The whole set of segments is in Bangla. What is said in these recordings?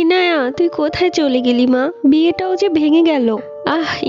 ইনায়া, তুই কোথায় চলে গেলি মা? বিয়েটাও যে ভেঙে গেল।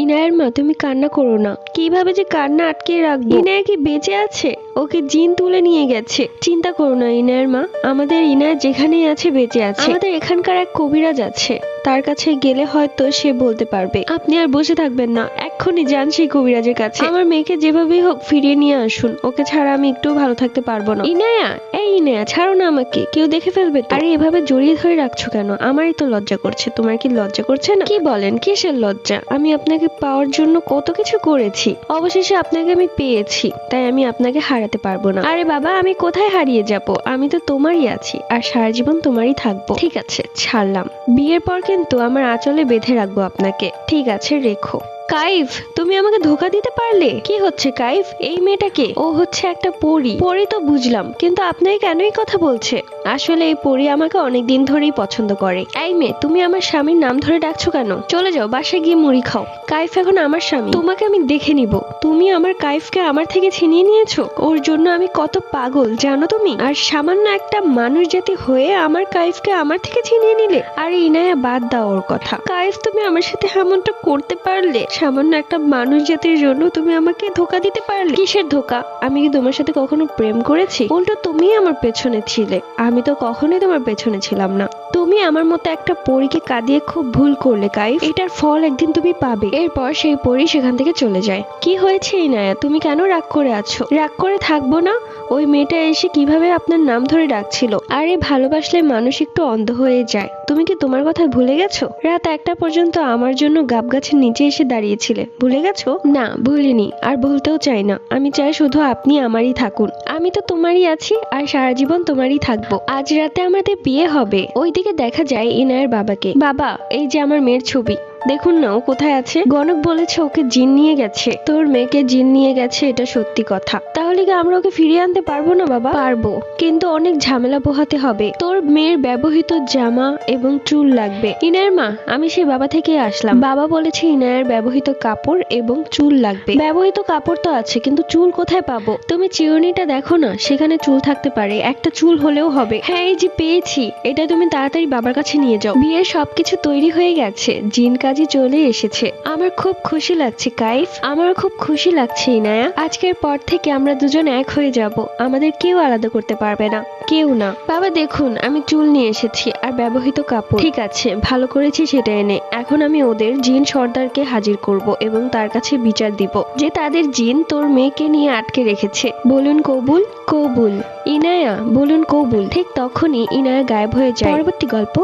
ইনায়ার মা, তুমি কান্না করো না। কিভাবে যে কান্না আটকে রাখবো? ইনায়া কি বেঁচে আছে? ওকে জিন তুলে নিয়ে গেছে। চিন্তা করো না ইনায়ার মা, আমাদের ইনায়া যেখানেই আছে বেঁচে আছে। আমাদের এখানকার এক কবিরাজ আছে, তার কাছে গেলে হয়তো সে বলতে পারবে। আপনি আর বসে থাকবেন না, এক্ষুনি যান সেই কবিরাজের কাছে। আমার মেয়েকে যেভাবেই হোক ফিরিয়ে নিয়ে আসুন, ওকে ছাড়া আমি একটু ভালো থাকতে পারবো না। ইনায়া, এই ইনায়া, ছাড়ো না আমাকে, কেউ দেখে ফেলবে তো। আরে এভাবে জড়িয়ে ধরে রাখছো কেন? আমারই তো লজ্জা করছে, তোমার কি লজ্জা করছে না? কি বলেন, কিসের লজ্জা? আমি আপনাকে পাওয়ার জন্য কত কিছু করেছি, অবশেষে আপনাকে আমি পেয়েছি, তাই আমি আপনাকে হারাতে পারবো না। আরে বাবা, আমি কোথায় হারিয়ে যাব? আমি তো তোমারই আছি, আর সারা জীবন তোমারই থাকবো। ঠিক আছে, ছাড়লাম। বিয়ের পর কিন্তু আমার আঁচলে বেঁধে রাখবো আপনাকে। ঠিক আছে, রেখো। কাইফ, তুমি আমাকে ধোকা দিতে পারলে। কি হচ্ছে কাইফ? এই মেয়েটাকে? ও হচ্ছে একটা পরী। পরী তো বুঝলাম, কিন্তু আপনাকে কেন এই কথা বলছে? আসলে এই পরী আমাকে অনেকদিন ধরেই পছন্দ করে। এই মেয়ে, তুমি আমার স্বামীর নাম ধরে ডাকছো কেন? চলে যাও, বাসায় গিয়ে মুড়ি খাও। কাইফ এখন আমার স্বামী, তোমাকে আমি দেখে নিব। তুমি আমার কাইফকে আমার থেকে ছিনিয়ে নিয়েছো। ওর জন্য আমি কত পাগল জানো তুমি? আর সামান্য একটা মানুষ জাতি হয়ে আমার কাইফকে আমার থেকে ছিনিয়ে নিলে। আরে ইনায়া, বাদ দাও ওর কথা। কাইফ, তুমি আমার সাথে এমনটা করতে পারলে? সামান্য একটা মানুষ জাতির জন্য তুমি আমাকে ধোকা দিতে পারলে? কিসের ধোকা? আমি কি তোমার সাথে কখনো প্রেম করেছি? উল্টো তুমি আমার পেছনে ছিলে, আমি তো কখনোই তোমার পেছনে ছিলাম না। তুমি আমার মতো একটা পরীকে কাঁদিয়ে খুব ভুল করলে কাইফ, এটার ফল একদিন তুমি পাবে। এরপর সেই পরী সেখান থেকে চলে যায়। কি হয়েছে ইনায়া, তুমি কেন রাগ করে আছো? রাগ করে থাকবো না। ওই মেয়েটা এসে কিভাবে আপনার নাম ধরে ডাকছিল। আরে ভালোবাসলে মানুষ একটু অন্ধ হয়ে যায়। তুমি কি তোমার কথা ভুলে গেছো? রাত 1টা পর্যন্ত আমার জন্য গাব গাছের নিচে এসে দাঁড়িয়েছিলে, ভুলে গেছো? না, ভুলিনি, আর ভুলতেও চাই না। আমি চাই শুধু আপনি আমারই থাকুন। আমি তো তোমারই আছি, আর সারা জীবন তোমারই থাকবো। আজ রাতে আমাদের বিয়ে হবে। ওইদিকে দেখা যায় ইনায়ের বাবাকে। বাবা, এই যে আমার মেয়ের ছবি, দেখুন না ও কোথায় আছে। গণক বলেছে ওকে জিন নিয়ে গেছে। তোর মেয়েকে জিন নিয়ে গেছে, এটা সত্যি কথা। তাহলে কি আমরা ওকে ফিরিয়ে আনতে পারবো না বাবা? পারবো, কিন্তু অনেক ঝামেলা পোহাতে হবে। তোর মেয়ের ব্যবহৃত জামা এবং চুল লাগবে। ইনায়ের মা, আমি সেই বাবা থেকে আসলাম। বাবা বলেছে ইনায়ের ব্যবহৃত কাপড় এবং চুল লাগবে। ব্যবহৃত কাপড় তো আছে, কিন্তু চুল কোথায় পাবো? তুমি চিরুনিটা দেখো না, সেখানে চুল থাকতে পারে। একটা চুল হলেও হবে। হ্যাঁ, এই যে পেয়েছি, এটা তুমি তাড়াতাড়ি বাবার কাছে নিয়ে যাও। বিয়ের সবকিছু তৈরি হয়ে গেছে, জিন কাজে চলে এসেছে। আমার খুব খুশি লাগছে কাইফ, আমার খুব খুশি লাগছে ইনায়া। আজকের পর থেকে আমরা দুজন এক হয়ে যাব, আমাদের কেউ আলাদা করতে পারবে না, কেউ না। বাবা দেখুন, আমি চুল নিয়ে এসেছি আর ব্যবহৃত কাপড়। ঠিক আছে, ভালো করেছি সেটা এনে। এখন আমি ওদের জিন সর্দারকে হাজির করব এবং তার কাছে বিচার দিব যে তাদের জিন তোর মেয়েকে নিয়ে আটকে রেখেছে। বলুন কবুল? কবুল। ইনায়া, বলুন কবুল। ঠিক তখনই ইনায়া গায়েব হয়ে যায়। পরবর্তী গল্প।